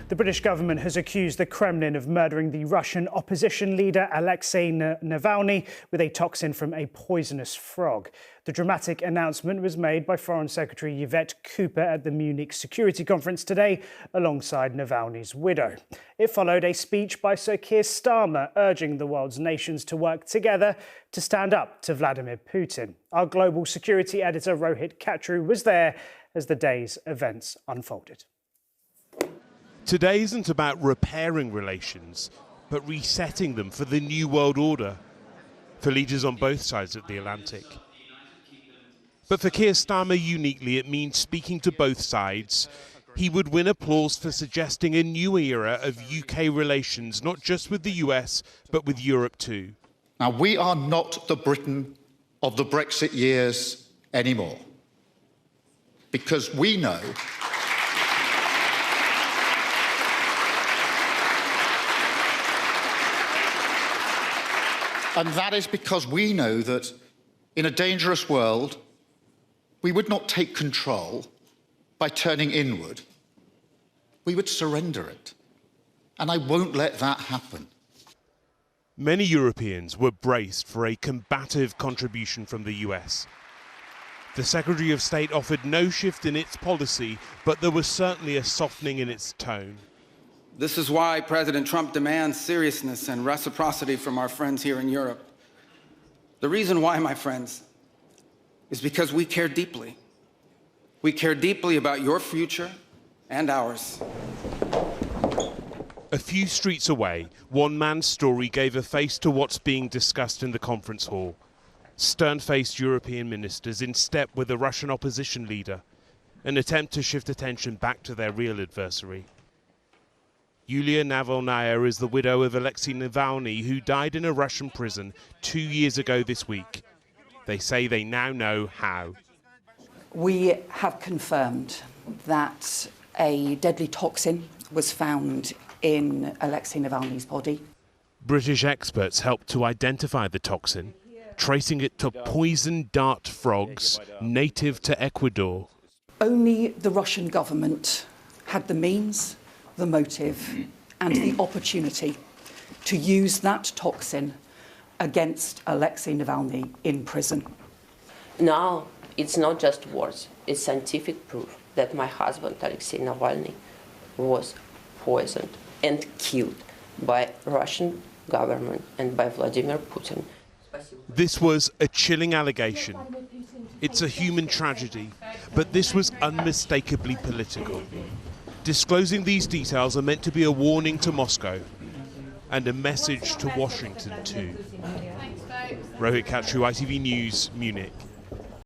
The British government has accused the Kremlin of murdering the Russian opposition leader Alexei Navalny with a toxin from a poisonous frog. The dramatic announcement was made by Foreign Secretary Yvette Cooper at the Munich Security Conference today, alongside Navalny's widow. It followed a speech by Sir Keir Starmer urging the world's nations to work together to stand up to Vladimir Putin. Our global security editor Rohit Katru was there as the day's events unfolded. Today isn't about repairing relations, but resetting them for the new world order, for leaders on both sides of the Atlantic. But for Keir Starmer uniquely, it means speaking to both sides. He would win applause for suggesting a new era of UK relations, not just with the US, but with Europe too. Now, we are not the Britain of the Brexit years anymore, because we know and that is because we know that in a dangerous world, we would not take control by turning inward. We would surrender it. And I won't let that happen. Many Europeans were braced for a combative contribution from the US. The Secretary of State offered no shift in its policy, but there was certainly a softening in its tone. This is why President Trump demands seriousness and reciprocity from our friends here in Europe. The reason why, my friends, is because we care deeply. We care deeply about your future and ours. A few streets away, one man's story gave a face to what's being discussed in the conference hall. Stern-faced European ministers in step with the Russian opposition leader, an attempt to shift attention back to their real adversary. Yulia Navalnaya is the widow of Alexei Navalny, who died in a Russian prison 2 years ago this week. They say they now know how. We have confirmed that a deadly toxin was found in Alexei Navalny's body. British experts helped to identify the toxin, tracing it to poison dart frogs native to Ecuador. Only the Russian government had the means, the motive and the opportunity to use that toxin against Alexei Navalny in prison. Now, it's not just words, it's scientific proof that my husband, Alexei Navalny, was poisoned and killed by Russian government and by Vladimir Putin. This was a chilling allegation. It's a human tragedy, but this was unmistakably political. Disclosing these details are meant to be a warning to Moscow and a message to Washington too. Rohit Katru, ITV News, Munich.